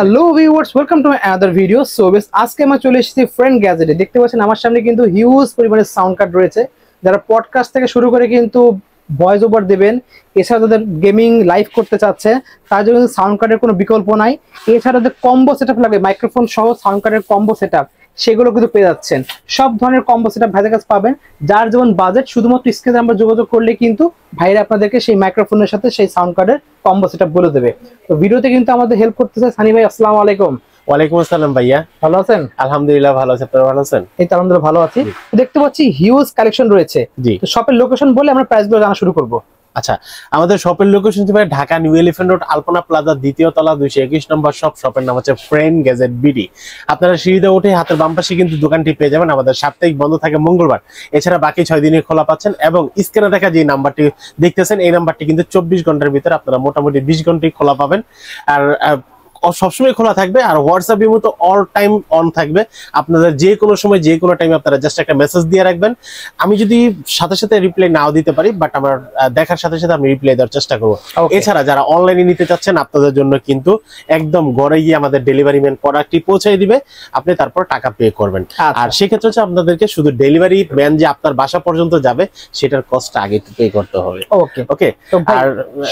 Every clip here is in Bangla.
Hello viewers, welcome to my another video. So বেশ, আজকে আমরা চলে এসেছি ফ্রেন্ড গ্যাজেটে। দেখতে পাচ্ছেন আমার সামনে কিন্তু হিউজ পরিমাণে সাউন্ড কার্ড রয়েছে। যারা পডকাস্ট থেকে শুরু করে কিন্তু ভয়েস ওভার দেবেন, এছাড়া তাদের গেমিং লাইভ করতে চাচ্ছে, তার জন্য সাউন্ড কার্ডের কোনো বিকল্প নাই। এছাড়া তাদের কম্বো সেটআপ লাগবে, মাইক্রোফোন সহ সাউন্ড কার্ডের কম্বো সেটআপ, সেগুলো কিন্তু পেয়ে যাচ্ছেন। সব ধরনের কম্বো সেটআপ ভাইদের কাছে পাবেন। যার যেমন বাজেট, শুধুমাত্র স্ক্রিনে আমরা যোগাযোগ করলে কিন্তু ভাইরা আপনাদেরকে সেই মাইক্রোফোনের সাথে সেই সাউন্ড কার্ডের কম্বো সেটআপ বলে দেবে। তো ভিডিওতে কিন্তু আমাদের হেল্প করতেছে সানি ভাই। আসসালামু আলাইকুম। ওয়ালাইকুম আসসালাম ভাইয়া, ভালো আছেন? আলহামদুলিল্লাহ ভালো আছি, আপনারা ভালো আছেন? এই তো আলহামদুলিল্লাহ ভালো আছি। দেখতে পাচ্ছি হিউজ কালেকশন রয়েছে। জি, তো শপের লোকেশন বলে আমরা প্রাইসগুলো জানা শুরু করব। আচ্ছা, আমাদের শপের লোকেশন হচ্ছে ঢাকা নিউ এলিফ্যান্ট রোড, আলপনা প্লাজা, দ্বিতীয় তলা, 221 নম্বর শপ। শপের নাম হচ্ছে ফ্রেন্ড গ্যাজেট বিডি। আপনারা সিঁড়িতে উঠে হাতের বাম পাশে কিন্তু দোকানটি পেয়ে যাবেন। আমাদের সাপ্তাহিক বন্ধ থাকে মঙ্গলবার, এছাড়া বাকি 6 দিনে খোলা পাচ্ছেন। এবং স্ক্রিনে দেখা যে নাম্বারটি দেখতেছেন, এই নাম্বারটি কিন্তু 24 ঘন্টার ভিতরে আপনারা মোটামুটি 20 ঘন্টায় খোলা পাবেন। আর সবসময় খোলা থাকবে। আর হোয়াটসঅ্যাপ ইমো তো অল টাইম অন থাকবে। আপনাদের যে কোনো সময় যে কোনো টাইমে আপনারা জাস্ট একটা মেসেজ দিয়ে রাখবেন। আমি যদি সাথে সাথে রিপ্লাই নাও দিতে পারি, বাট আমার দেখার সাথে সাথে আমি রিপ্লাই দেওয়ার চেষ্টা করবো। এছাড়া যারা অনলাইনে নিতে চাচ্ছেন, আপনাদের জন্য কিন্তু একদম ঘরে গিয়ে আমাদের ডেলিভারি ম্যান প্রোডাক্টটি পৌঁছে দিবে, আপনি তারপর টাকা পে করবেন। আর সেক্ষেত্রে হচ্ছে আপনাদেরকে শুধু ডেলিভারি ম্যান যে আপনার বাসা পর্যন্ত যাবে সেটার কস্টটা আগে পে করতে হবে। ওকে ওকে। আর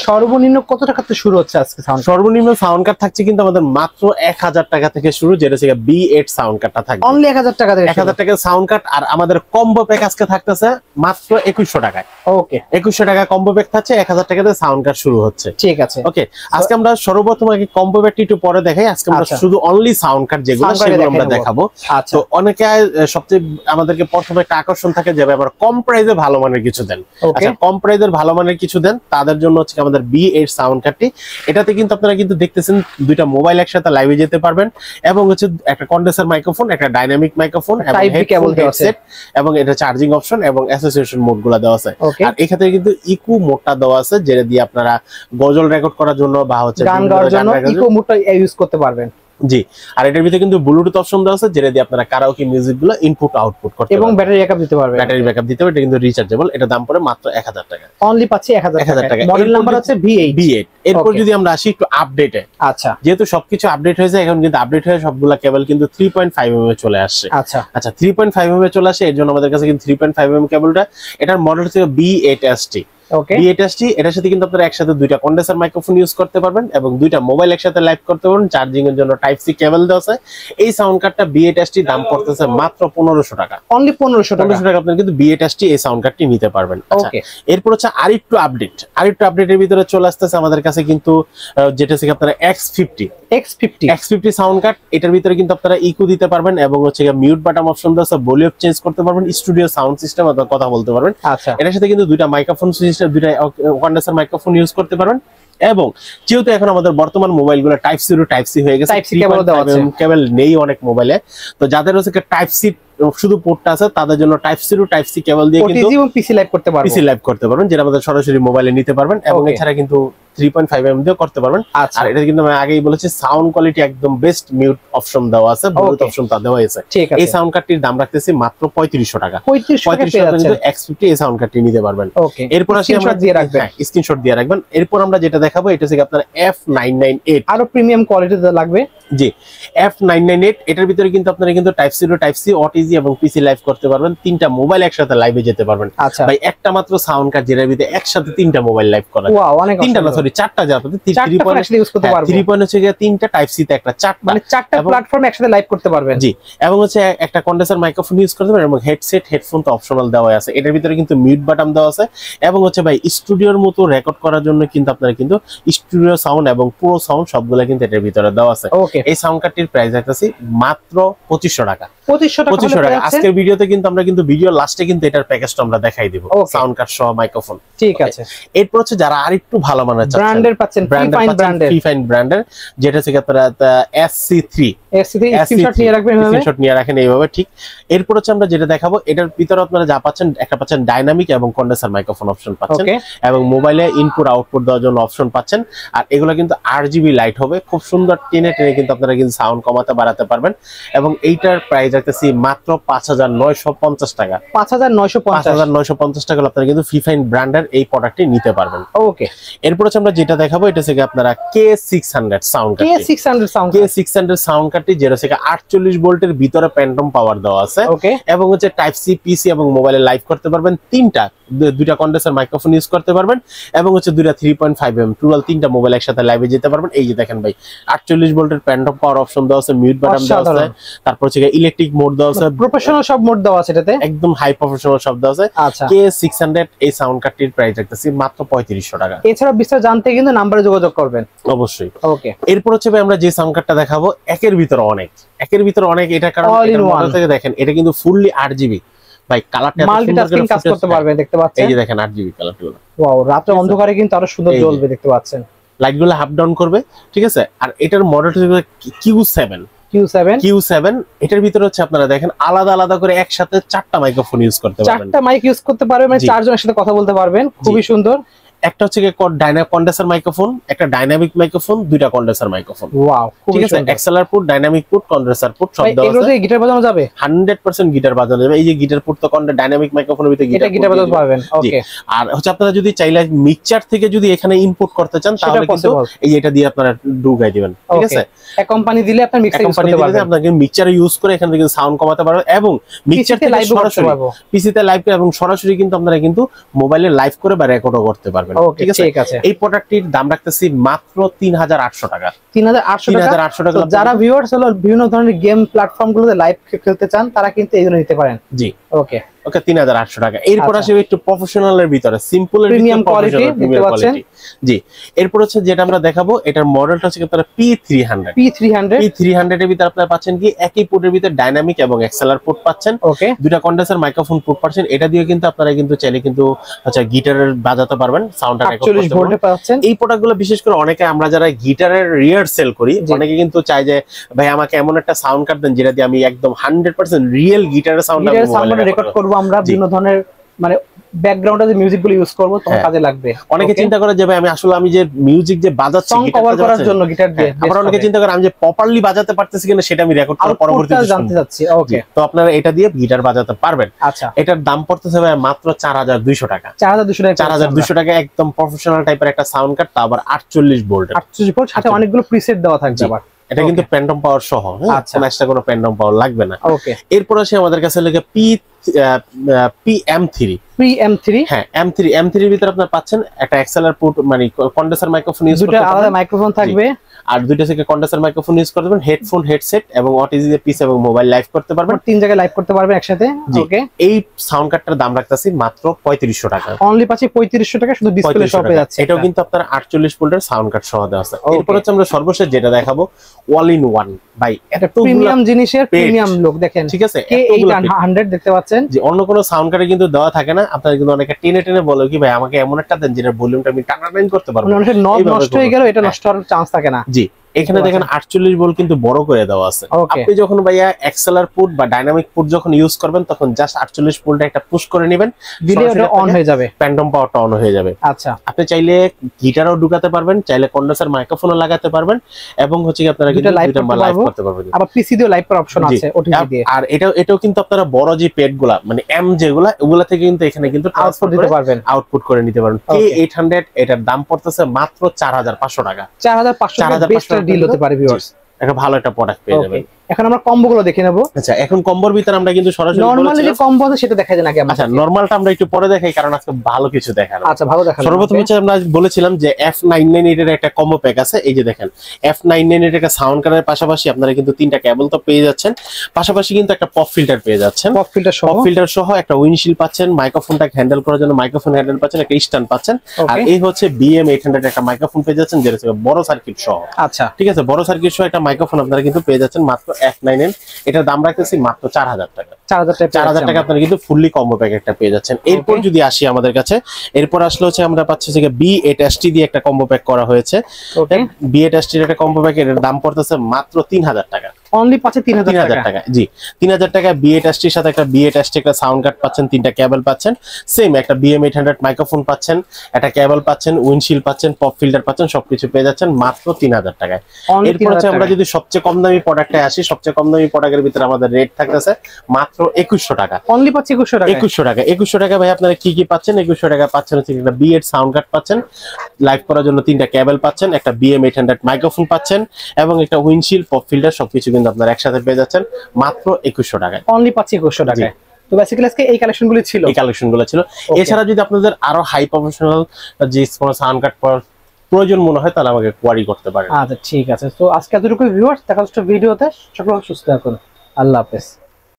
সর্বনিম্ন কত টাকা থেকে শুরু হচ্ছে আজকে? সর্বনিম্ন সাউন্ড কার্ড থাকছে কিন্তু আমাদের মাত্র 1000 টাকা থেকে শুরু, যেটা হচ্ছে B8 সাউন্ড কার্ডটা থাকবে অনলি 1000 টাকা থেকে। 1000 টাকা সাউন্ড কার্ড। আর আমাদের কম্বো প্যাক আজকে থাকতেছে মাত্র 2100 টাকায়। ওকে, 2100 টাকা কম্বো প্যাক থাকছে, 1000 টাকাতে সাউন্ড কার্ড শুরু হচ্ছে। ঠিক আছে। ওকে, আজকে আমরা সর্বপ্রথম আগে কম্বো প্যাকটি একটু পরে দেখাই। আজকে আমরা শুধু অনলি সাউন্ড কার্ড যেগুলো সেগুলো আমরা দেখাবো। তো অনেকে সবচেয়ে আমাদেরকে প্রথমে একটা আকর্ষণ থাকে যে আবার কম প্রাইসে ভালো মানের কিছু দেন। আচ্ছা, কম প্রাইসের ভালো মানের কিছু দেন, তাদের জন্য হচ্ছে আমাদের B8 সাউন্ড কার্ডটি। এটাতে কিন্তু আপনারা কিন্তু দেখতেছেন দুইটা মোবাইল একসাথে লাইভে যেতে পারবেন, এবং হচ্ছে একটা কন্ডেন্সার মাইক্রোফোন, একটা ডাইনামিক মাইক্রোফোন, এবং হেডসেট, এবং এটা চার্জিং অপশন এবং অ্যাসোসিয়েশন মোড গুলা দেওয়া আছে। আর এক্ষেত্রে কিন্তু ইকো মোডটা দেওয়া আছে, যেটা দিয়ে আপনারা গজল রেকর্ড করার জন্য বা হচ্ছে গান গাওয়ার জন্য ইকো মোডটা ইউজ করতে পারবেন। জি, আর এটার ভিতরে কিন্তু ব্লুটুথ অপশন দেওয়া আছে, যেটা দিয়ে আপনারা কারাওকে মিউজিক গুলো ইনপুট আউটপুট করতে পারবেন, এবং ব্যাটারি ব্যাকআপ দিতে পারবেন। ব্যাটারি ব্যাকআপ দিতে পারবেন। এটা কিন্তু রিচার্জেবল। এটা দাম পড়ে মাত্র 1000 টাকা। অনলি পাচ্ছি 1000 টাকা। মডেল নাম্বার হচ্ছে B8। এরপর যদি আমরা আসি একটু আপডেটে। আচ্ছা, যেহেতু সবকিছু আপডেট হয়েছে, এখন কিন্তু আপডেট হয়ে সবগুলা কেবল কিন্তু 3.5 mm এ চলে আসছে। আচ্ছা আচ্ছা, 3.5 mm এ চলে আসে। এর জন্য আমাদের কাছে কিন্তু 3.5 mm কেবলটা, এটার মডেল হচ্ছে B8ST। B8ST, এটার সাথে কিন্তু আপনারা একসাথে দুইটা কন্ডেন্সার মাইক্রোফোন ইউজ করতে পারবেন, এবং দুইটা মোবাইল একসাথে লাইভ করতে পারবেন। চার্জিং এর জন্য টাইপ সি কেবল দেওয়া আছে। এই সাউন্ড কার্ডটা B8ST দাম পড়তেছে মাত্র 1500 টাকা। অনলি 1500 টাকা আপনারা কিন্তু B8ST এই সাউন্ড কার্ডটি নিতে পারবেন। আচ্ছা, এরপর হচ্ছে আরেকটু আপডেটের ভিতরে চলে আসতেছে আমাদের কাছে কিন্তু, যেটা হচ্ছে আপনারা X50 সাউন্ড কার্ড। এটার ভিতরে কিন্তু আপনারা ইকো দিতে পারবেন, এবং হচ্ছে মিউট বাটন অপশন দেওয়া আছে, ভলিউম চেঞ্জ করতে পারবেন, স্টুডিও সাউন্ড সিস্টেম অথবা কথা বলতে পারবেন। আচ্ছা, এটার সাথে কিন্তু দুইটা মাইক্রোফোন সিস্টেম, দুইটা কন্ডেন্সার মাইক্রোফোন ইউজ করতে পারবেন। এবং যেহেতু এখন আমাদের বর্তমান মোবাইলগুলো type C to type C হয়ে গেছে, কেবল নেই অনেক মোবাইলে, তো যাদের হচ্ছে টাইপ সি শুধু পোর্টটা আছে, তাদের জন্য type C to type C cable দিয়ে কিন্তু পিসি লাইভ করতে পারবেন, যেটা আমাদের সরাসরি মোবাইলে নিতে পারবেন। এবং এছাড়া কিন্তু 3.5 mm দিয়েও করতে পারবেন। আর এটা কিন্তু আমি আগেই বলেছি, সাউন্ড কোয়ালিটি একদম বেস্ট, মিউট অপশন দেওয়া আছে, ব্লুটুথ অপশন তা দেওয়া আছে। এই সাউন্ড কার্ডটির দাম রাখতেছি মাত্র 3500 টাকা। 3500 টাকা কিন্তু X50 এই সাউন্ড কার্ডটি নিতে পারবেন। এরপর আসি আমরা স্ক্রিনশট দিয়ে রাখবেন। এরপর আমরা যেটা দেখাবো, এটা হচ্ছে আপনার F998, আরো প্রিমিয়াম কোয়ালিটিতে লাগবে। জি, F998, এটার ভিতরে কিন্তু আপনারা কিন্তু type C to type C, OTG এবং পিসি লাইভ করতে পারবেন। তিনটা মোবাইল একসাথে লাইভে যেতে পারবেন। ভাই, একটা মাত্র সাউন্ড কার্ড যেটার ভিতরে একসাথে তিনটা মোবাইল লাইভ করা যায়। তিনটা না, সরি, চারটা যাবে। 3 পয়েন্ট হচ্ছে তিনটা, টাইপ সি তে একটা, চারটা প্ল্যাটফর্ম একসাথে লাইভ করতে পারবেন। জি, এবং হচ্ছে একটা কন্ডেন্সার মাইক্রোফোন ইউজ করতে পারবেন, এবং হেডফোন তো অপশনাল দেওয়া আছে। এটার ভিতরে কিন্তু মিউট বাটন দেওয়া আছে, এবং হচ্ছে ভাই স্টুডিওর মতো রেকর্ড করার জন্য কিন্তু আপনারা কিন্তু স্টুডিও সাউন্ড এবং পুরো সাউন্ড সবগুলা কিন্তু এটার ভিতরে দেওয়া আছে। এই সাউন্ড কার্ডটির প্রাইস রাখতেছি মাত্র 2500 টাকা। 2500 টাকা। আজকের ভিডিওতে কিন্তু আমরা কিন্তু ভিডিও লাস্টে কিন্তু এটার প্যাকেজটা আমরা দেখাই দিব, সাউন্ড কার্ড সহ মাইক্রোফোন। ঠিক আছে। এরপর হচ্ছে যারা আরেকটু ভালো মানের ব্র্যান্ডের পাচ্ছেন, ফিফাইন ব্র্যান্ডের, যেটা হচ্ছে আপনারা SC3 স্ক্রিনশট নিয়ে রাখেন এইভাবে। ঠিক, এরপর হচ্ছে আমরা যেটা দেখাবো, এটার ভিতরে আপনারা যা পাচ্ছেন, একটা পাচ্ছেন ডাইনামিক এবং কন্ডেন্সার মাইক্রোফোন অপশন পাচ্ছেন, এবং মোবাইলে ইনপুট আউটপুট দেওয়ার জন্য অপশন পাচ্ছেন। আর এগুলো কিন্তু RGB লাইট হবে, খুব সুন্দর টেনে কিন্তু আপনারা কিন্তু সাউন্ড কমাতে বাড়াতে পারবেন। এবং এইটার প্রাইস রাখতেছি মাত্র 5950 টাকা। 5950 টাকা আপনারা কিন্তু ফিফাইন ব্র্যান্ডের এই প্রোডাক্টটি নিতে পারবেন। ওকে, এরপর হচ্ছে আমরা আমরা যেটা দেখাবো এটা হচ্ছে আপনারা K600 sound card, K600 sound কার্ডটি যেটা হচ্ছে 48 ভোল্টের ভিতরে প্যান্টম পাওয়ার দেওয়া আছে এবং হচ্ছে টাইপ সি, পিসি এবং মোবাইলে লাইভ করতে পারবেন। দুইটা কন্ডেন্সার মাইক্রোফোন ইউজ করতে পারবেন এবং হচ্ছে দুইটা 3.5mm টোটাল তিনটা মোবাইল একসাথে লাইভে যেতে পারবেন। এই যে দেখেন ভাই 48 ভোল্টের প্যান্টম পাওয়ার অপশন দেওয়া আছে, মিউট বাটন দেওয়া আছে, তারপর হচ্ছে ইলেকট্রিক মোড দেওয়া আছে, প্রফেশনাল সব মোড দেওয়া আছে এটাতে, একদম হাই প্রফেশনাল সব দেওয়া আছে। K600 এই সাউন্ড কার্ডটির প্রাইস রাখতেছি মাত্র 3500 টাকা। এছাড়া বিস্তারিত জানতে কিন্তু নম্বরে যোগাযোগ করবেন অবশ্যই। ওকে, এরপর হচ্ছে ভাই আমরা যে সাউন্ড কার্ডটা দেখাবো একের ভিতরে অনেক, এটা কারণ মডেল থেকে দেখেন এটা কিন্তু ফুললি 8GB ভাই, কালারটা মাল্টিটাস্কিং কাজ করতে পারবে, দেখতে পাচ্ছেন এই যে দেখেন 8GB কালারগুলো। ওয়াও, রাতে অন্ধকারে কিন্তু আরো সুন্দর জ্বলবে, দেখতে পাচ্ছেন লাইটগুলো আপ ডাউন করবে, ঠিক আছে। আর এটার মডেলটা হচ্ছে Q7 এটার ভিতরে হচ্ছে আপনারা দেখেন আলাদা আলাদা করে একসাথে 4টা মাইক্রোফোন ইউজ করতে পারবেন, 4টা মাইক ইউজ করতে পারবেন, মানে 4 জনের সাথে কথা বলতে পারবেন, খুবই সুন্দর। একটা হচ্ছে কন্ডেন্সার মাইক্রোফোন, একটা ডাইনামিক মাইক্রোফোন, দুইটা কন্ডেন্সার মাইক্রোফোন। ওয়াও, ঠিক আছে, XLR put, dynamic put, condenser put সব দেওয়া আছে। এগুলোতে গিটার বাজানো যাবে 100% গিটার বাজানো যাবে। এই যে গিটার পুট তো ডাইনামিক মাইক্রোফোনের ভিতরে গিটার বাজাতে পারবেন। ওকে, আর হচ্ছে আপনারা যদি চাইলে মিক্সচার থেকে যদি এখানে ইনপুট করতে চান তাহলে কিন্তু এই যে এটা দিয়ে আপনারা ঢুকাই দিবেন, ঠিক আছে। এক কোম্পানি দিলে আপনারা মিক্সার ইউজ করতে পারবেন, আপনারা মিক্সচার ইউজ করে এখান থেকে সাউন্ড কমাতে পারবেন এবং মিক্সচার থেকে সরাসরি পিসিতে লাইভ এবং সরাসরি কিন্তু আপনারা কিন্তু মোবাইলে লাইভ করে বা রেকর্ডও করতে পারবেন, ঠিক আছে। এই প্রোডাক্টটির দাম রাখতেছি মাত্র 3800 টাকা। 3800 টাকা। যারা ভিউয়ার্স হলো বিভিন্ন ধরনের গেম প্ল্যাটফর্ম গুলোতে লাইভ খেলতে চান তারা কিন্তু এইগুলো নিতে পারেন। জি, ওকে 3800 টাকা। এরপর আসবে একটু প্রফেশনালের ভিতরে, সিম্পলের প্রিমিয়াম কোয়ালিটি দেখতে পাচ্ছেন। জি, এরপর হচ্ছে যেটা আমরা দেখাবো এটার মডেলটা হচ্ছে আপনারা P300 এর ভিতরে আপনারা পাচ্ছেন কি একই পোর্টের ভিতরে ডাইনামিক এবং এক্সএলআর পোর্ট পাচ্ছেন, ওকে, দুইটা কন্ডেন্সার মাইক্রোফোন পোর্ট পাচ্ছেন। এটা দিয়ে কিন্তু আপনারা কিন্তু চাইলে কিন্তু আচ্ছা গিটারের বাজাতে পারবেন, সাউন্ডটা রেকর্ড করতে পারবেন। এই প্রোডাক্টগুলো বিশেষ করে অনেকে আমরা যারা গিটারের রিহার্সাল করি অনেকে কিন্তু চাই যে ভাই আমাকে এমন একটা সাউন্ড কার্ড দেন যেটা দিয়ে আমি একদম 100% রিয়েল গিটারের সাউন্ড রেকর্ড করব, আমরা বিভিন্ন ধরনের মানে ব্যাকগ্রাউন্ডে যে মিউজিক গুলো ইউজ করব তখন কাজে লাগবে। অনেকে চিন্তা করে যে ভাই আমি আসলে আমি যে মিউজিক যে বাজাচ্ছি কভার করার জন্য গিটার দিয়ে, আবার অনেকে চিন্তা করে আমি যে প্রপারলি বাজাতে পারতেছি কিনা সেটা আমি রেকর্ড করে পরবর্তীতে জানতে চাচ্ছি। ওকে, তো আপনারা এটা দিয়ে গিটার বাজাতে পারবেন। আচ্ছা, এটার দাম পড়তেছে ভাই মাত্র 4200 টাকা। 4200 টাকা একদম প্রফেশনাল টাইপের একটা সাউন্ড কার্ড, তা আবার 48 ভোল্ট সাথে অনেকগুলো প্রিসেট দেওয়া থাকবে আবার। এটা কিন্তু প্যান্টম পাওয়ার সহ, আচ্ছা, এক্সট্রা কোনো প্যান্টম পাওয়ার লাগবে না। ওকে, এরপর আসে আমাদের কাছে লাগে PM3। হ্যাঁ, M3 এর ভিতরে আপনারা পাচ্ছেন একটা এক্সএলআর পোর্ট মানে কন্ডেন্সার মাইক্রোফোন ইউজ করতে পারবেন, আলাদা মাইক্রোফোন থাকবে আর দুইটা থেকে কন্ডেন্সার মাইক্রোফোন ইউজ করতে পারবেন, হেডফোন, হেডসেট এবং ওটিজি দিয়ে পিসি এবং মোবাইল লাইভ করতে পারবেন, 3 জায়গায় লাইভ করতে পারবেন একসাথে। ওকে, এই সাউন্ড কার্ডটার দাম রাখতেছি মাত্র 3500 টাকা। অনলি পাচ্ছি 3500 টাকা, শুধু ডিসপ্লে সহ পেয়ে যাচ্ছে। এটাও কিন্তু আপনার 48 ভোল্টের সাউন্ড কার্ড সহ দেওয়া আছে। এরপর হচ্ছে আমরা সর্বশেষ যেটা দেখাবো অল ইন ওয়ান ভাই, এটা প্রিমিয়াম জিনিসের প্রিমিয়াম লুক দেখেন, ঠিক আছে। K800 দেখতে পাচ্ছেন যে অন্য কোনো সাউন্ড কার্ডে কিন্তু দেওয়া থাকে না। আপনারা কিন্তু অনেকে টেনে বলে কি ভাই আমাকে এমন একটা দেন যেটার ভলিউমটা আমি টানাটানি করতে পারবো, অনেক নষ্ট হয়ে গেল, এটা নষ্ট হওয়ার চান্স থাকে না। জি, এখানে দেখেন 48 ভোল্ট কিন্তু বড় করে দেওয়া আছে। আপনি যখন ভাইয়া এক্সএলআর পুট বা ডাইনামিক পুট যখন ইউজ করবেন তখন জাস্ট 48 ভোল্টে একটা পুশ করে নেবেন, দিলে ওটা অন হয়ে যাবে, প্যান্টম পাওয়ারটা অন হয়ে যাবে। আচ্ছা, আপনি চাইলে গিটারও ঢুকাতে পারবেন, চাইলে কন্ডেন্সার মাইক্রোফোনও লাগাতে পারবেন এবং হচ্ছে কি আপনারা কিন্তু লাইভ করতে পারবেন। আবার পিসি দিও লাইভ করার অপশন আছে ওটিজি দিয়ে। আর এটাও কিন্তু আপনারা বড় যে পেডগুলা মানে এম যেগুলা ওগুলা থেকে কিন্তু এখানে কিন্তু আউটপুট দিতে পারবেন, আউটপুট করে নিতে পারবেন। K800 এটার দাম পড়তেছে মাত্র 4500 টাকা। 4500 বেস্ট ডিল হতে পারে ভিউয়ার্স, একটা ভালো একটা প্রোডাক্ট পেয়ে যাবেন। এখন আমরা কম্বো গুলো দেখে নেব। আচ্ছা, এখন কম্বোর ভিতরে আমরা কিন্তু সরাসরি নরমালি যে কম্বো আছে সেটা দেখাই দেন আগে আমরা। আচ্ছা, নরমালটা আমরা একটু পরে দেখাই কারণ আজকে ভালো কিছু দেখানো। আচ্ছা, ভালো দেখানো। সর্বপ্রথম হচ্ছে আমরা বলেছিলাম যে F998 এর একটা কম্বো প্যাক আছে। এই যে দেখেন F998 এর একটা সাউন্ড কার্ডের পাশাপাশি আপনারা কিন্তু 3টা কেবল তো পেয়ে যাচ্ছেন, পাশাপাশি কিন্তু একটা পপ ফিল্টার পেয়ে যাচ্ছেন, পপ ফিল্টার সহ একটা উইন্ডশিল্ড পাচ্ছেন, মাইক্রোফোনটাকে হ্যান্ডেল করার জন্য মাইক্রোফোন হ্যান্ডেল পাচ্ছেন, একটা স্ট্যান্ড পাচ্ছেন, আর এই হচ্ছে BM800 একটা মাইক্রোফোন পেয়ে যাচ্ছেন যেটা হচ্ছে বড় সার্কিট সহ। আচ্ছা, ঠিক আছে, বড় সার্কিট সহ একটা মাইক্রোফোন আপনারা কিন্তু পেয়ে যাচ্ছেন মাত্র F998। এটার দাম রাখতেছি মাত্র 4000 টাকা। 4000 টাকা আপনারা কিন্তু ফুললি কম্বো প্যাকেটটা পেয়ে যাচ্ছেন। এরপর যদি আসি আমাদের কাছে, এরপর আসলে হচ্ছে আমরা পাচ্ছি যে B8ST দিয়ে একটা কম্বো প্যাক করা হয়েছে। B8ST এর একটা কম্বো প্যাক, এর দাম পড়তেছে মাত্র 3000 টাকা। অনলি পাচ্ছে 3000 টাকা। জি 3000 টাকা বিএ টেস্টের সাথে একটা বিএ টেস্টে একটা সাউন্ড কার্ড পাচ্ছেন, 3টা কেবল পাচ্ছেন, সেম একটা BM800 মাইক্রোফোন পাচ্ছেন, একটা কেবল পাচ্ছেন, উইন্ডশিল্ড পাচ্ছেন, পপ ফিল্টার পাচ্ছেন, সবকিছু পেয়ে যাচ্ছেন মাত্র 3000 টাকায়। এরপর হচ্ছে আমরা যদি সবচেয়ে কম দামি প্রোডাক্টে আসি, সবচেয়ে কম দামি প্রোডাক্টের ভিতরে আমাদের রেট থাকতেছে মাত্র 2100 টাকা। অনলি পাচ্ছে 2100 টাকা। 2100 টাকা ভাই আপনারা কি কি পাচ্ছেন? 2100 টাকা পাচ্ছেন হচ্ছে একটা বিএড সাউন্ড কার্ড পাচ্ছেন, লাইভ করার জন্য 3টা কেবল পাচ্ছেন, একটা BM800 মাইক্রোফোন পাচ্ছেন এবং একটা উইন্ডশিল্ড, পপ ফিল্টার সবকিছু কিন্তু আপনারা একসাথে পেয়ে যাচ্ছেন মাত্র 2100 টাকায়। অনলি পাচ্ছে 2100 টাকায়। তো বেসিক্যালি আজকে এই কালেকশনগুলো ছিল, এছাড়া যদি আপনাদের আরো হাই প্রফেশনাল যে সাউন্ড কার্ড প্রয়োজন মনে হয় তাহলে আমাকে কোয়ারি করতে পারেন। আচ্ছা ঠিক আছে, তো আজকে এতটুকু ভিউয়ার্স, দেখা হচ্ছে ভিডিওতে। সকলে সুস্থ থাকুন, আল্লাহ হাফেজ।